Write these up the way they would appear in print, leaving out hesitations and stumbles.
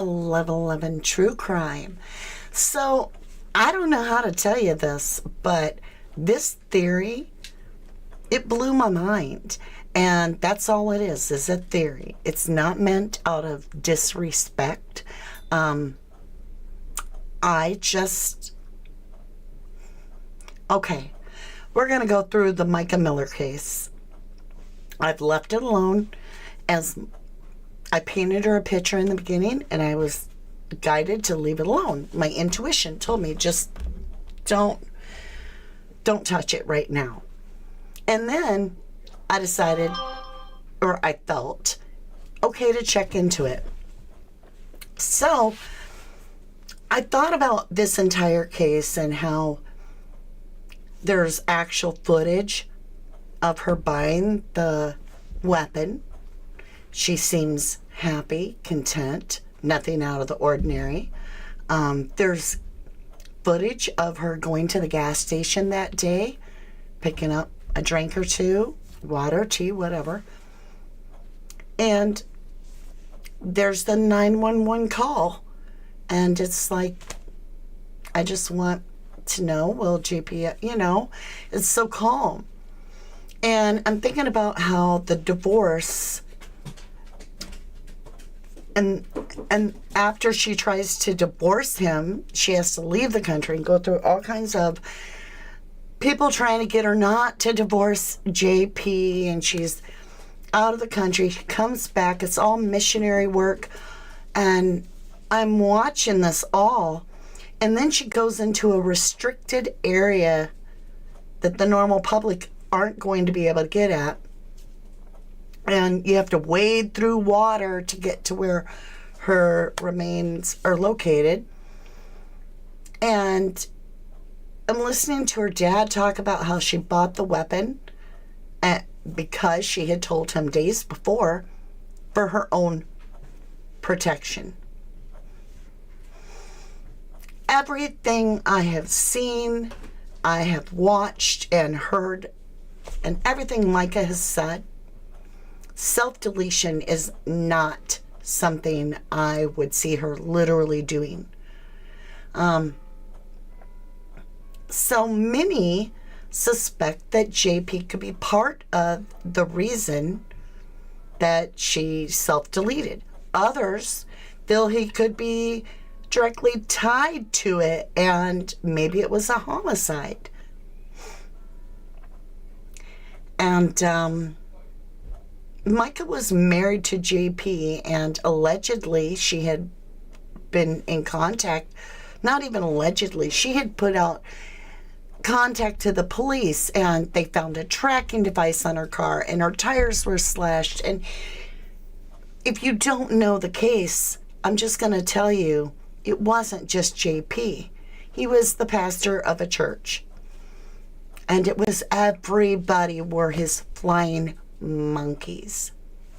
Level 11 True Crime. So, I don't know how to tell you this, but this theory, it blew my mind. And that's all it is a theory. It's not meant out of disrespect. I just... Okay, we're going to go through the Mica Miller case. I've left it alone, as I painted her a picture in the beginning, and I was guided to leave it alone. My intuition told me, just don't touch it right now. And then I decided, or I felt, okay to check into it. So I thought about this entire case and how there's actual footage of her buying the weapon. She seems happy, content, nothing out of the ordinary. There's footage of her going to the gas station that day, picking up a drink or two, water, tea, whatever. And there's the 911 call. And it's like, I just want to know, well, GP, it's so calm. And I'm thinking about how the divorce, and after she tries to divorce him, she has to leave the country and go through all kinds of people trying to get her not to divorce JP, and she's out of the country. She comes back. It's all missionary work. And I'm watching this all. And then she goes into a restricted area that the normal public aren't going to be able to get at. And you have to wade through water to get to where her remains are located. And I'm listening to her dad talk about how she bought the weapon because she had told him days before for her own protection. Everything I have seen, I have watched and heard, and everything Mica has said, self-deletion is not something I would see her literally doing. So many suspect that JP could be part of the reason that she self-deleted. Others feel he could be directly tied to it, and maybe it was a homicide. And Mica was married to JP, and allegedly she had been in contact, not even allegedly, she had put out contact to the police, and they found a tracking device on her car, and her tires were slashed. And if you don't know the case, I'm just going to tell you, it wasn't just JP. He was the pastor of a church. And it was everybody were his flying monkeys.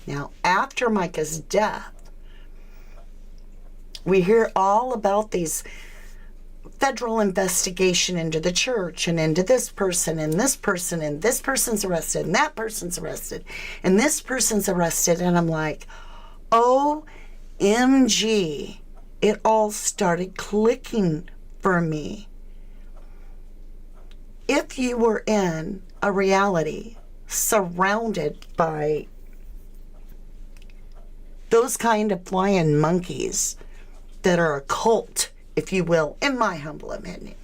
Now, after Mica's death, we hear all about these federal investigation into the church and into this person and this person, and this person's arrested and that person's arrested and this person's arrested. And I'm like, OMG. It all started clicking for me. If you were in a reality surrounded by those kind of flying monkeys that are a cult, if you will, in my humble opinion,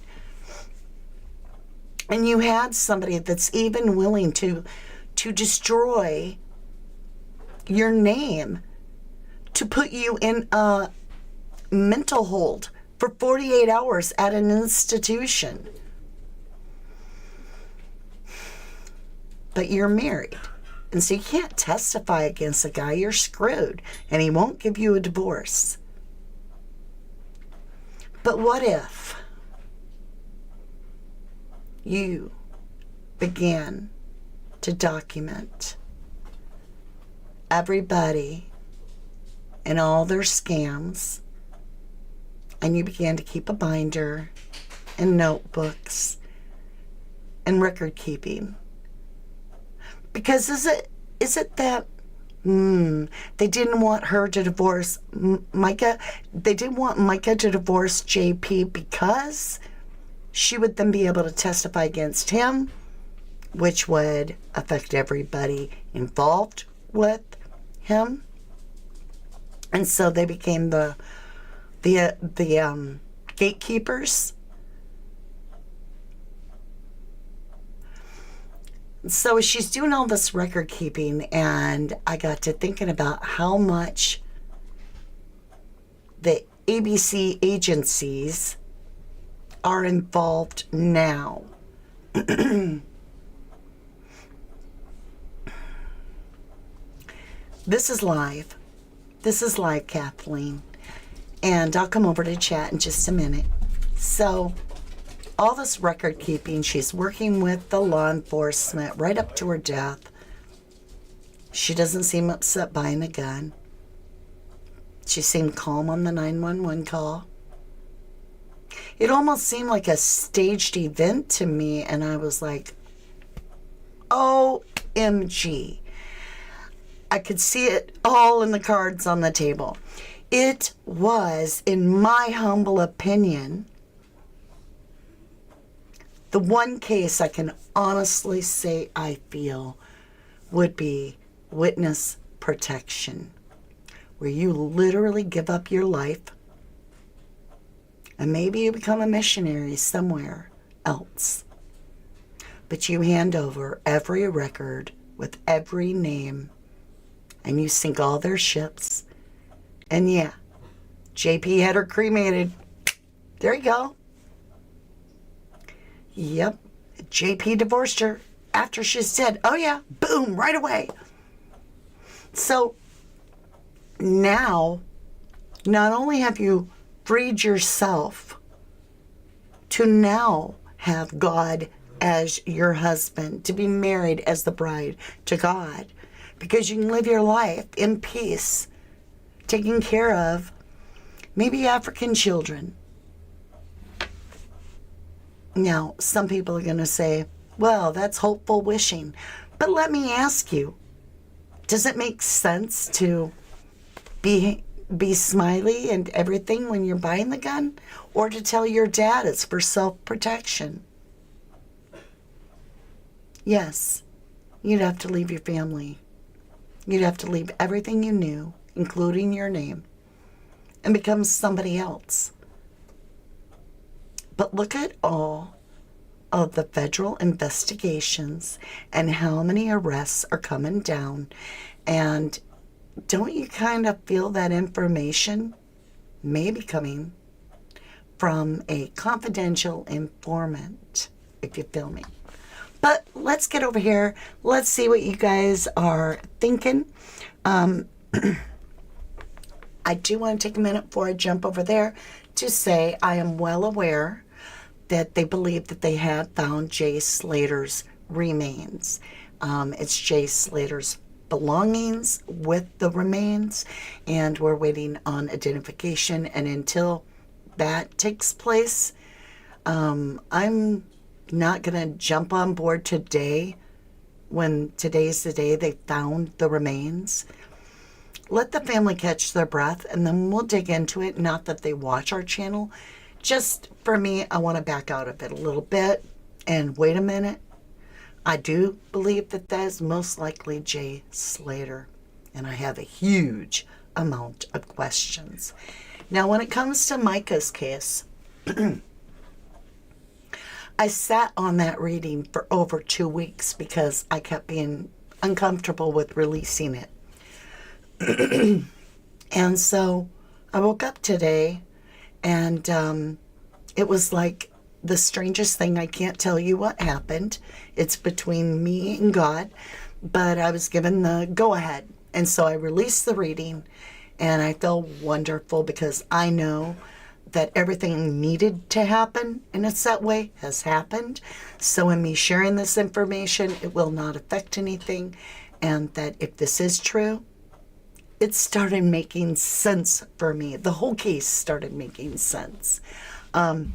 and you had somebody that's even willing to destroy your name, to put you in a mental hold for 48 hours at an institution, but you're married, and so you can't testify against a guy, you're screwed, and he won't give you a divorce. But what if you began to document everybody and all their scams, and you began to keep a binder and notebooks and record keeping? Because is it that They didn't want her to divorce Mica. They didn't want Mica to divorce JP because she would then be able to testify against him, which would affect everybody involved with him. And so they became the gatekeepers. So she's doing all this record keeping, and I got to thinking about how much the ABC agencies are involved now. This is live. This is live, Kathleen. And I'll come over to chat in just a minute. So, all this record keeping, she's working with the law enforcement right up to her death. She doesn't seem upset buying a gun. She seemed calm on the 911 call. It almost seemed like a staged event to me, and I was like, OMG. I could see it all in the cards on the table. It was, in my humble opinion, the one case I can honestly say I feel would be witness protection, where you literally give up your life and maybe you become a missionary somewhere else, but you hand over every record with every name and you sink all their ships. And yeah, JP had her cremated. There you go. Yep, JP divorced her after she's dead. Oh yeah, boom, right away. So now, not only have you freed yourself to now have God as your husband, to be married as the bride to God, because you can live your life in peace, taking care of maybe African children. Now, some people are going to say, well, that's hopeful wishing. But let me ask you, does it make sense to be smiley and everything when you're buying the gun? Or to tell your dad it's for self-protection? Yes, you'd have to leave your family. You'd have to leave everything you knew, including your name, and become somebody else. But look at all of the federal investigations and how many arrests are coming down. And don't you kind of feel that information may be coming from a confidential informant, if you feel me? But let's get over here. Let's see what you guys are thinking. I do want to take a minute before I jump over there to say I am well aware that they believe that they had found Jay Slater's remains. It's Jay Slater's belongings with the remains, and we're waiting on identification. And until that takes place, I'm not going to jump on board today when today's the day they found the remains. Let the family catch their breath, and then we'll dig into it. Not that they watch our channel. Just for me, I want to back out of it a little bit and wait a minute. I do believe that that is most likely Jay Slater, and I have a huge amount of questions. Now, when it comes to Mica's case, I sat on that reading for over 2 weeks because I kept being uncomfortable with releasing it. And so I woke up today, and it was like the strangest thing. I can't tell you what happened. It's between me and God, but I was given the go-ahead. And so I released the reading, and I felt wonderful because I know that everything needed to happen in a set way has happened. So in me sharing this information, it will not affect anything. And that if this is true, it started making sense for me. The whole case started making sense. I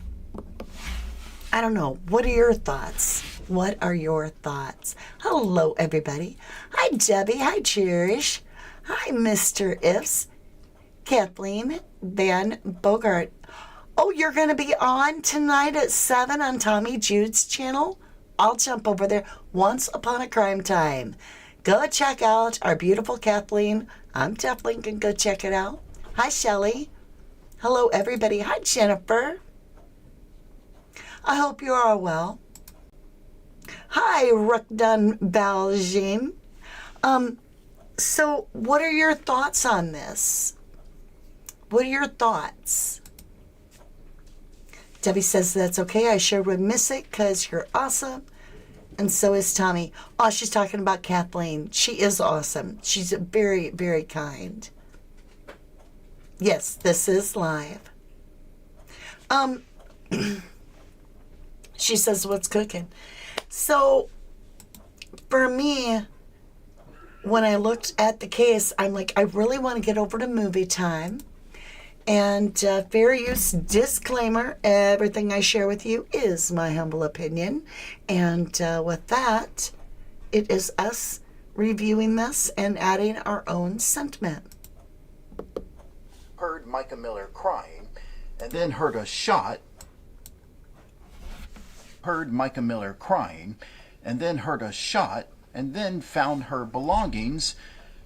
don't know. What are your thoughts? What are your thoughts? Hello, everybody. Hi, Debbie. Hi, Cherish. Hi, Mr. Ifs. Kathleen Van Bogart. Oh, you're going to be on tonight at 7 on Tommy Jude's channel? I'll jump over there. Once Upon a Crime Time. Go check out our beautiful Kathleen. I'm definitely going to go check it out. Hi, Shelley. Hello, everybody. Hi, Jennifer. I hope you are well. Hi, Rukdan Baljin. So what are your thoughts on this? What are your thoughts? Debbie says that's okay. I sure would miss it because you're awesome. And so is Tommy. Oh, she's talking about Kathleen. She is awesome. She's very, very kind. Yes, this is live. She says, what's cooking? So, for me, when I looked at the case, I'm like, I really want to get over to movie time. And fair use disclaimer, everything I share with you is my humble opinion. And with that, it is us reviewing this and adding our own sentiment. Heard Mica Miller crying, and then heard a shot. Heard Mica Miller crying, and then heard a shot, and then found her belongings,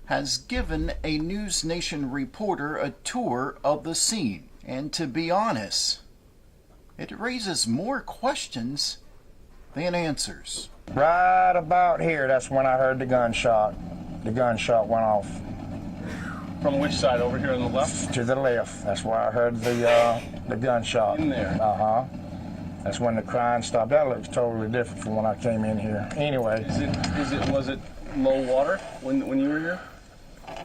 has given a News Nation reporter a tour of the scene. And to be honest, it raises more questions than answers. Right about here, that's when I heard the gunshot. The gunshot went off. From which side? Over here on the left? To the left. That's where I heard the gunshot. In there? Uh-huh. That's when the crying stopped. That looks totally different from when I came in here. Anyway. Was it low water when you were here?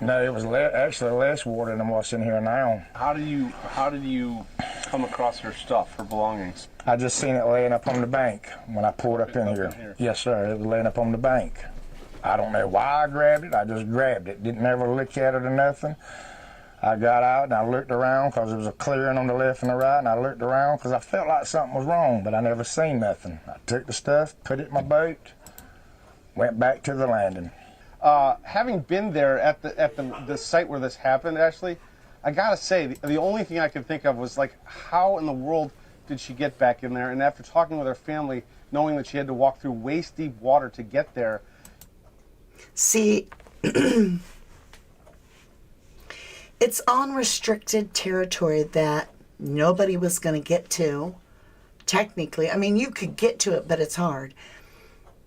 No, it was actually less water than what's in here now. How did you come across her stuff, her belongings? I just seen it laying up on the bank when I pulled up in here. Yes, sir. It was laying up on the bank. I don't know why I grabbed it. I just grabbed it. Didn't ever look at it or nothing. I got out and I looked around because there was a clearing on the left and the right, and I looked around because I felt like something was wrong, but I never seen nothing. I took the stuff, put it in my boat, went back to the landing. Having been there at the site where this happened, Ashley, I gotta say the only thing I could think of was like, how in the world did she get back in there? And after talking with her family, knowing that she had to walk through waist deep water to get there. See, it's unrestricted territory that nobody was going to get to, technically. I mean, you could get to it, but it's hard.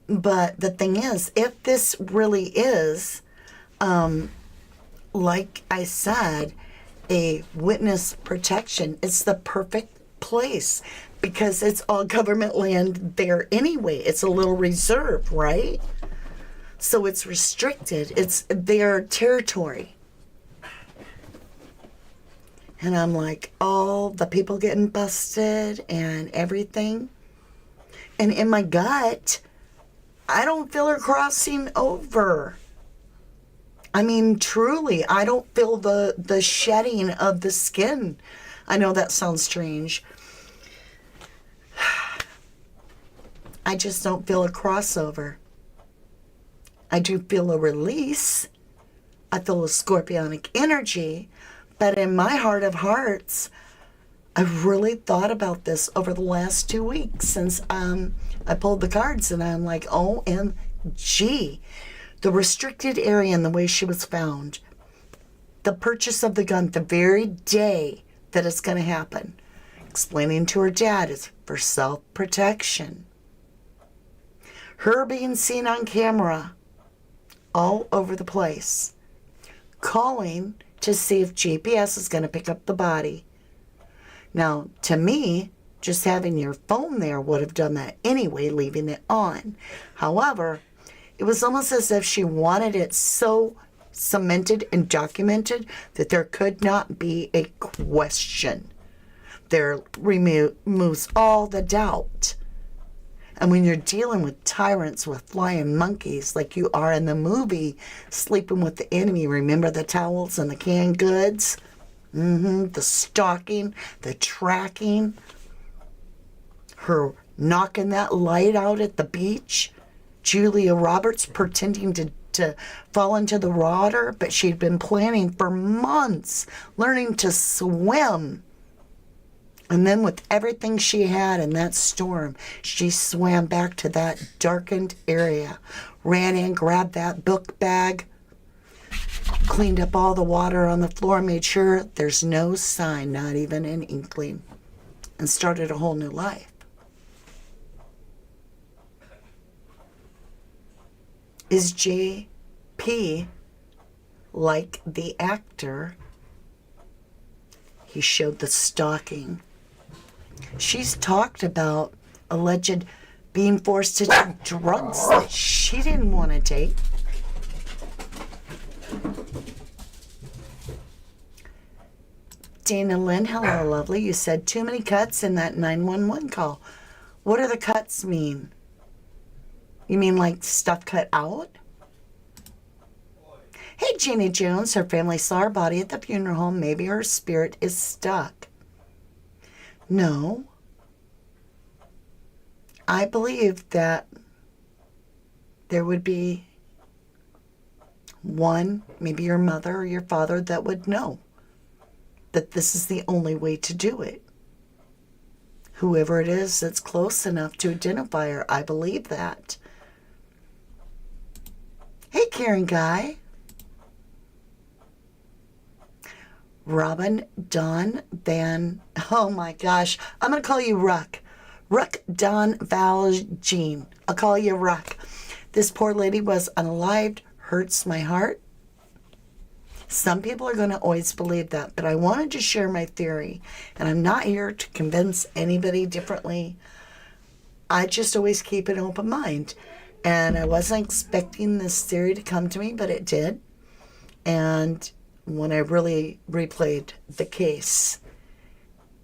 But the thing is, if this really is, like I said, a witness protection, it's the perfect place because it's all government land there anyway. It's a little reserve, right? So it's restricted. It's their territory. And I'm like, all the people getting busted and everything. And in my gut, I don't feel her crossing over. I mean, truly, I don't feel the shedding of the skin. I know that sounds strange. I just don't feel a crossover. I do feel a release. I feel a scorpionic energy. But in my heart of hearts, I've really thought about this over the last 2 weeks since I pulled the cards, and I'm like, OMG. The restricted area and the way she was found. The purchase of the gun the very day that it's going to happen. Explaining to her dad is for self-protection. Her being seen on camera all over the place. Calling to see if GPS is going to pick up the body. Now, to me, just having your phone there would have done that anyway, leaving it on. However, it was almost as if she wanted it so cemented and documented that there could not be a question. There removes all the doubt. And when you're dealing with tyrants with flying monkeys like you are in the movie Sleeping with the Enemy, remember the towels and the canned goods? The stalking, the tracking, her knocking that light out at the beach, Julia Roberts pretending to to fall into the water, but she'd been planning for months, learning to swim. And then with everything she had in that storm, she swam back to that darkened area, ran in, grabbed that book bag, cleaned up all the water on the floor, made sure there's no sign, not even an inkling, and started a whole new life. Is JP like the actor? He showed the stalking. She's talked about alleged being forced to take drugs that she didn't want to take. Dana Lynn, hello, lovely. You said too many cuts in that 911 call. What do the cuts mean? You mean like stuff cut out? Hey, Jeannie Jones, her family saw her body at the funeral home. Maybe her spirit is stuck. No. I believe that there would be one, maybe your mother or your father, that would know that this is the only way to do it. Whoever it is that's close enough to identify her, I believe that. Hey, Karen Guy. Robin Don Van, oh my gosh, I'm going to call you Ruck. Ruck Don Val Jean. I'll call you Ruck. This poor lady was unalived, hurts my heart. Some people are going to always believe that, but I wanted to share my theory, and I'm not here to convince anybody differently. I just always keep an open mind, and I wasn't expecting this theory to come to me, but it did. And when I really replayed the case,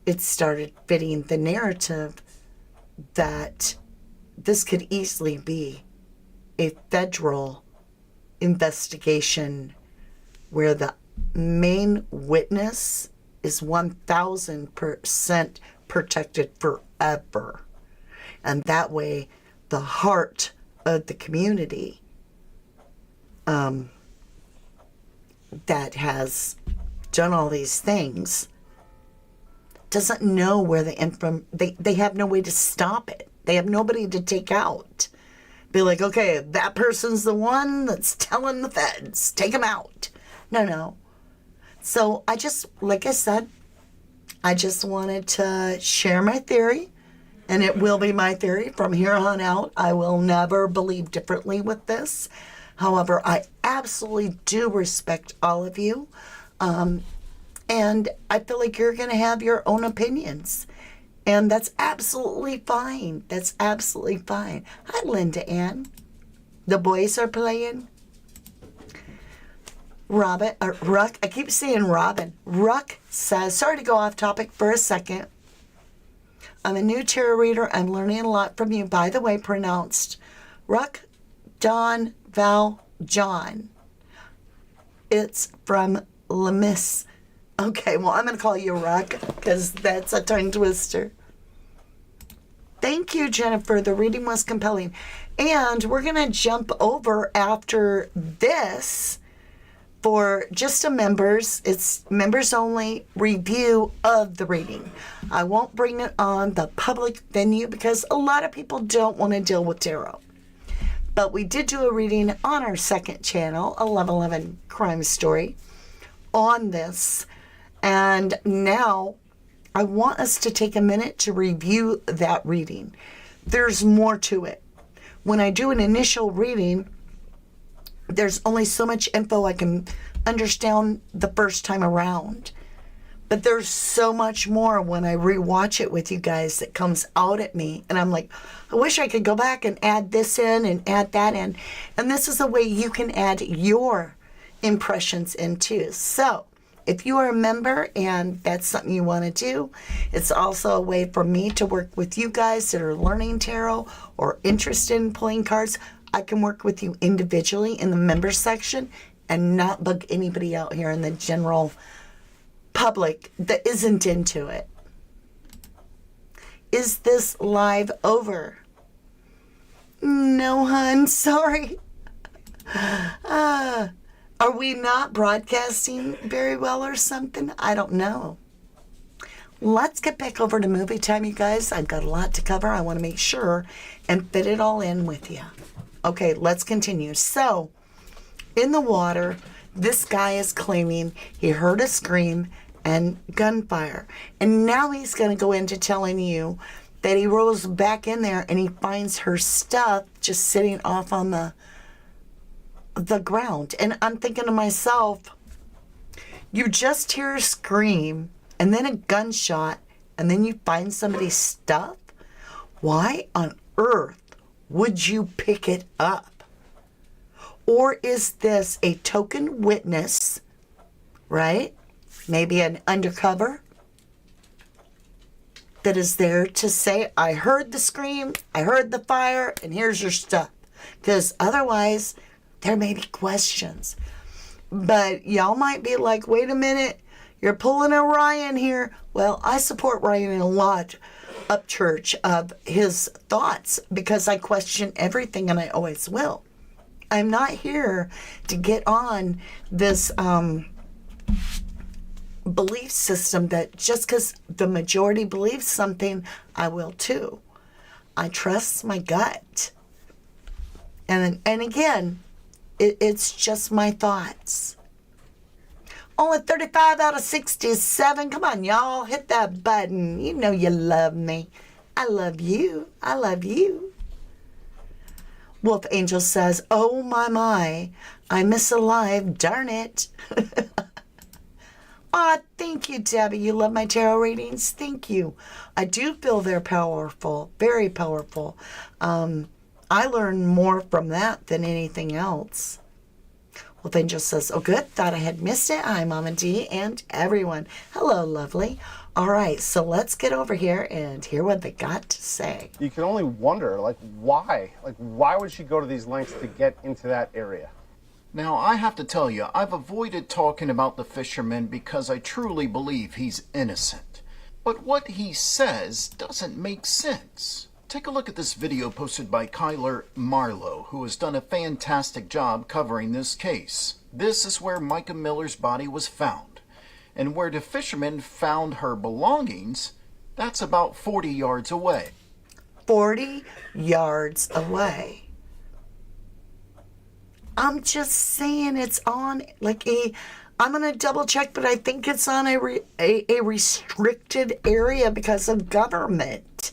it started fitting the narrative that this could easily be a federal investigation where the main witness is 1,000% protected forever. And that way, the heart of the community that has done all these things doesn't know where they have no way to stop it. They have nobody to take out. Be like, okay, that person's the one that's telling the feds, take them out. No. So I just, like I said, I just wanted to share my theory, and it will be my theory from here on out. I will never believe differently with this. However, I absolutely do respect all of you. And I feel like you're going to have your own opinions. And that's absolutely fine. That's absolutely fine. Hi, Linda Ann. The boys are playing. Ruck, I keep saying Robin. Ruck says, sorry to go off topic for a second. I'm a new tarot reader. I'm learning a lot from you. By the way, pronounced Ruck, Don, Val, John. It's from Lemis. Okay, well, I'm going to call you Ruck because that's a tongue twister. Thank you, Jennifer. The reading was compelling. And we're going to jump over after this for just a members. It's members only review of the reading. I won't bring it on the public venue because a lot of people don't want to deal with tarot. But we did do a reading on our second channel, 1111 Crime Story, on this. And now I want us to take a minute to review that reading. There's more to it. When I do an initial reading, there's only so much info I can understand the first time around. But there's so much more when I rewatch it with you guys that comes out at me. And I'm like, I wish I could go back and add this in and add that in. And this is a way you can add your impressions in too. So if you are a member and that's something you want to do, it's also a way for me to work with you guys that are learning tarot or interested in playing cards. I can work with you individually in the member section and not bug anybody out here in the general public that isn't into it. Is this live over? No, hun, sorry. Are we not broadcasting very well or something? I don't know. Let's get back over to movie time, you guys. I've got a lot to cover. I want to make sure and fit it all in with you. Okay, let's continue. So, in the water, this guy is claiming he heard a scream and gunfire. And now he's going to go into telling you that he rolls back in there and he finds her stuff just sitting off on the ground. And I'm thinking to myself, you just hear a scream and then a gunshot and then you find somebody's stuff? Why on earth would you pick it up? Or is this a token witness, right? Maybe an undercover that is there to say, I heard the scream, I heard the fire, and here's your stuff. Because otherwise, there may be questions. But y'all might be like, wait a minute, you're pulling a Ryan here. Well, I support Ryan a lot up church of his thoughts because I question everything and I always will. I'm not here to get on this belief system that just because the majority believes something, I will too. I trust my gut. And again, it's just my thoughts. Only 35 out of 67. Come on, y'all. Hit that button. You know you love me. I love you. I love you. Wolf Angel says, oh my, I miss alive. Darn it. Aw, thank you, Debbie. You love my tarot readings? Thank you. I do feel they're powerful. Very powerful. I learn more from that than anything else. Wolf Angel says, oh, good. Thought I had missed it. Hi, Mama D and everyone. Hello, lovely. All right, so let's get over here and hear what they got to say. You can only wonder, why? Why would she go to these lengths to get into that area? Now, I have to tell you, I've avoided talking about the fisherman because I truly believe he's innocent. But what he says doesn't make sense. Take a look at this video posted by Kyler Marlowe, who has done a fantastic job covering this case. This is where Mica Miller's body was found. And where the fisherman found her belongings, that's about 40 yards away. 40 yards away. I'm just saying it's on I'm going to double check, but I think it's on a restricted area because of government.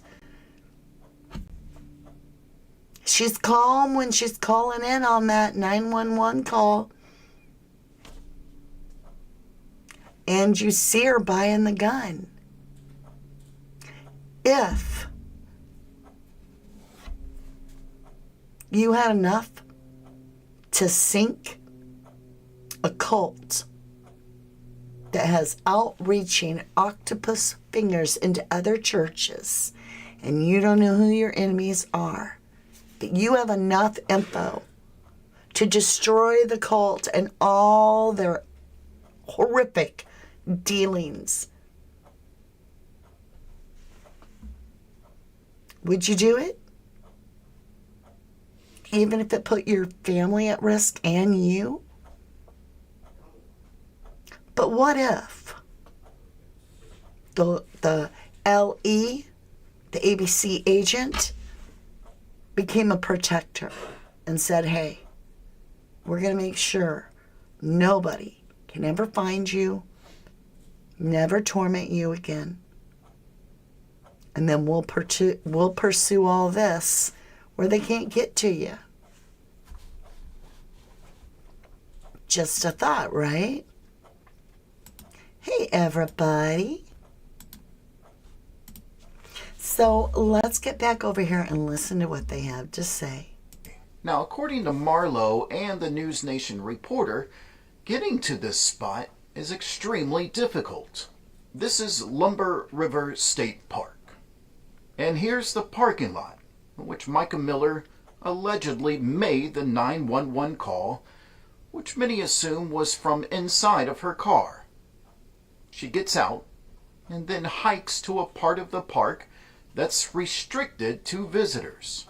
She's calm when she's calling in on that 911 call. And you see her buying the gun. If you had enough to sink a cult that has outreaching octopus fingers into other churches, and you don't know who your enemies are, but you have enough info to destroy the cult and all their horrific dealings, would you do it? Even if it put your family at risk and you? But what if the LE, the ABC agent, became a protector and said, hey, we're going to make sure nobody can ever find you, never torment you again. And then we'll pursue all this where they can't get to you. Just a thought, right? Hey, everybody. So let's get back over here and listen to what they have to say. Now, according to Marlowe and the News Nation reporter, getting to this spot is extremely difficult. This is Lumber River State Park. And here's the parking lot, in which Mica Miller allegedly made the 911 call, which many assume was from inside of her car. She gets out and then hikes to a part of the park that's restricted to visitors.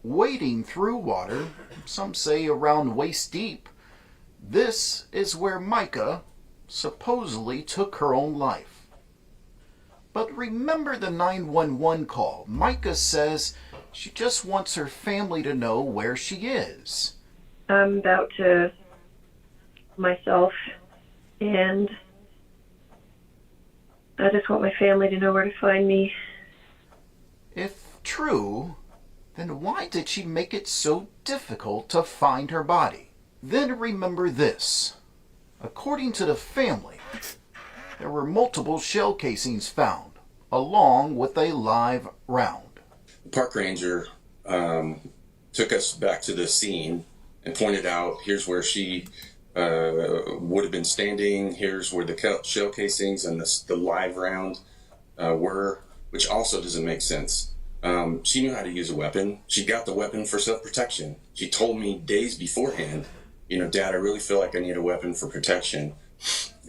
wading through water, some say around waist deep. This is where Mica supposedly took her own life. But remember the 911 call. Mica says she just wants her family to know where she is. I'm about to myself, and I just want my family to know where to find me. If true, then why did she make it so difficult to find her body? Then remember this. According to the family, there were multiple shell casings found, along with a live round. The park ranger took us back to the scene and pointed out, here's where she would have been standing, here's where the shell casings and the live round were, which also doesn't make sense. She knew how to use a weapon. She got the weapon for self-protection. She told me days beforehand, Dad, I really feel like I need a weapon for protection.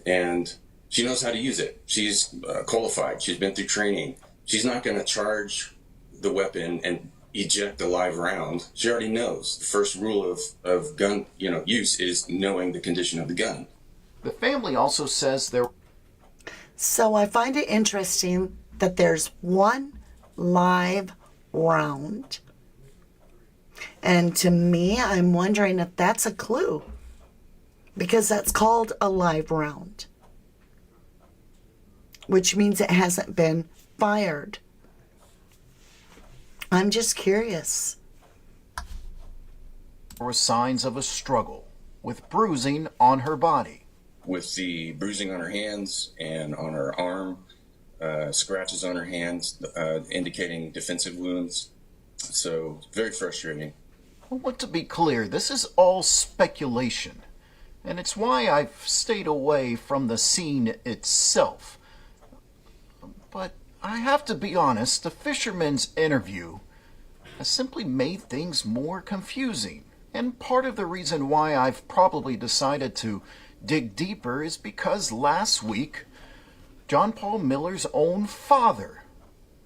And she knows how to use it. She's qualified. She's been through training. She's not going to charge the weapon and eject a live round. She already knows. The first rule of gun use is knowing the condition of the gun. The family also says there... So I find it interesting that there's one live round. And to me, I'm wondering if that's a clue. Because that's called a live round. Which means it hasn't been fired. I'm just curious. There were signs of a struggle, with bruising on her body. With the bruising on her hands and on her arm, scratches on her hands, indicating defensive wounds. So, very frustrating. I want to be clear, this is all speculation. And it's why I've stayed away from the scene itself. But I have to be honest, the fisherman's interview has simply made things more confusing. And part of the reason why I've probably decided to dig deeper is because last week, John Paul Miller's own father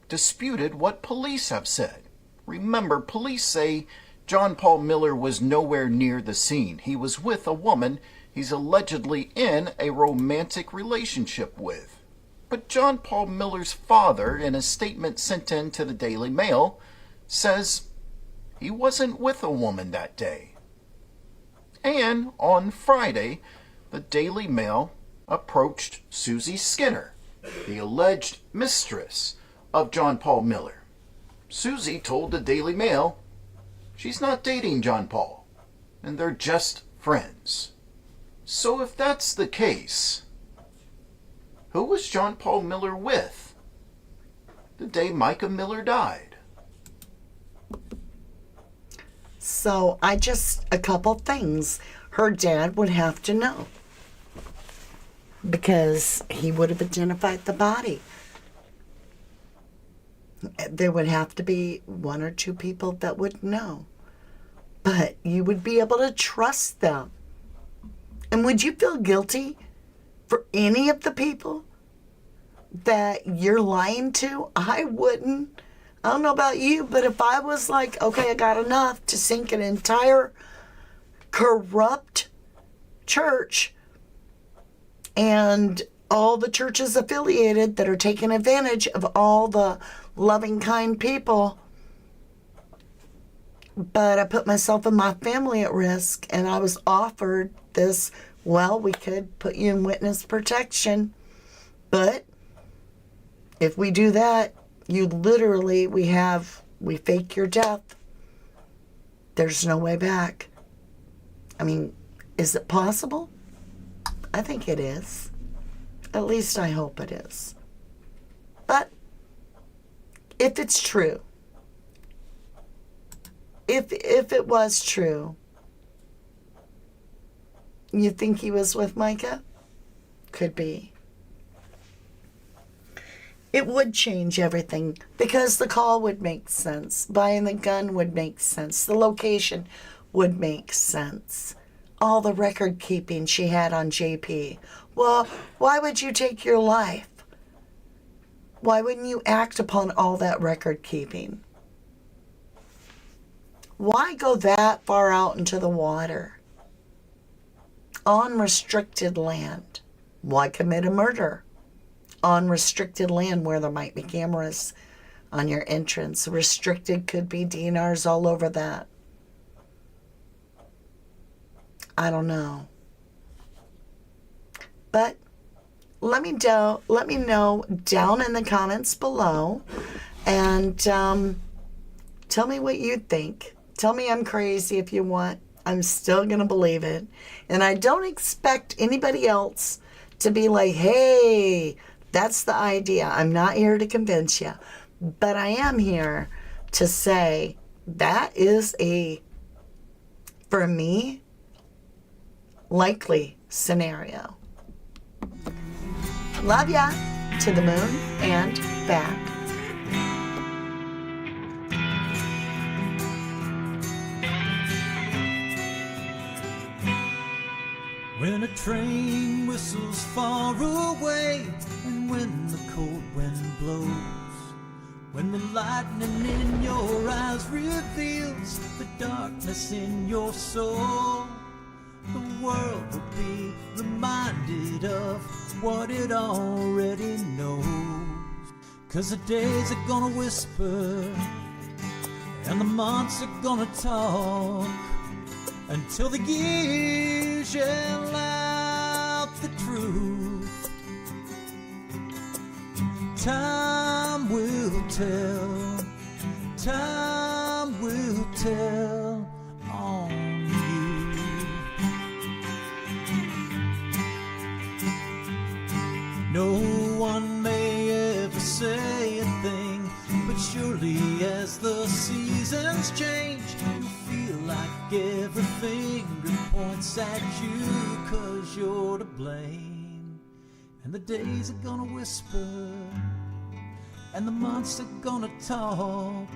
disputed what police have said. Remember, police say John Paul Miller was nowhere near the scene. He was with a woman he's allegedly in a romantic relationship with. But John Paul Miller's father, in a statement sent in to the Daily Mail, says he wasn't with a woman that day. And on Friday, the Daily Mail approached Susie Skinner, the alleged mistress of John Paul Miller. Susie told the Daily Mail she's not dating John Paul, and they're just friends. So if that's the case, who was John Paul Miller with the day Mica Miller died? So a couple things. Her dad would have to know. Because he would have identified the body. There would have to be one or two people that would know. But you would be able to trust them. And would you feel guilty for any of the people that you're lying to? I wouldn't. I don't know about you, but if I was like, okay, I got enough to sink an entire corrupt church and all the churches affiliated that are taking advantage of all the loving, kind people, but I put myself and my family at risk, and I was offered this, well, we could put you in witness protection, but if we do that, you literally, we fake your death. There's no way back. I mean, is it possible? I think it is. At least I hope it is. But if it's true, if it was true, you think he was with Mica? Could be. It would change everything because the call would make sense. Buying the gun would make sense. The location would make sense. All the record keeping she had on JP. Well, why would you take your life? Why wouldn't you act upon all that record keeping? Why go that far out into the water? On restricted land. Why commit a murder? On restricted land where there might be cameras on your entrance. Restricted could be DNRs all over that. I don't know. But let me know down in the comments below, and tell me what you think. Tell me I'm crazy if you want. I'm still going to believe it. And I don't expect anybody else to be like, hey, that's the idea. I'm not here to convince you. But I am here to say that is for me, likely scenario. Love ya. To the moon and back. When a train whistles far away, and when the cold wind blows, when the lightning in your eyes reveals the darkness in your soul, the world will be reminded of what it already knows. 'Cause the days are gonna whisper, and the months are gonna talk, until the years yell out the truth. Time will tell, time will tell on you. No one may ever say a thing, but surely as the seasons change, you feel like every finger points at you, 'cause you're to blame. And the days are gonna whisper, and the months are gonna talk,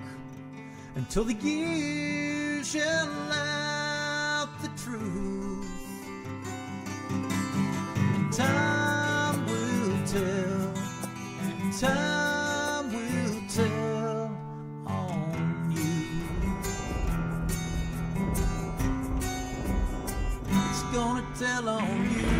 until the years yell out the truth. Time will tell, time will tell on you. It's gonna tell on you.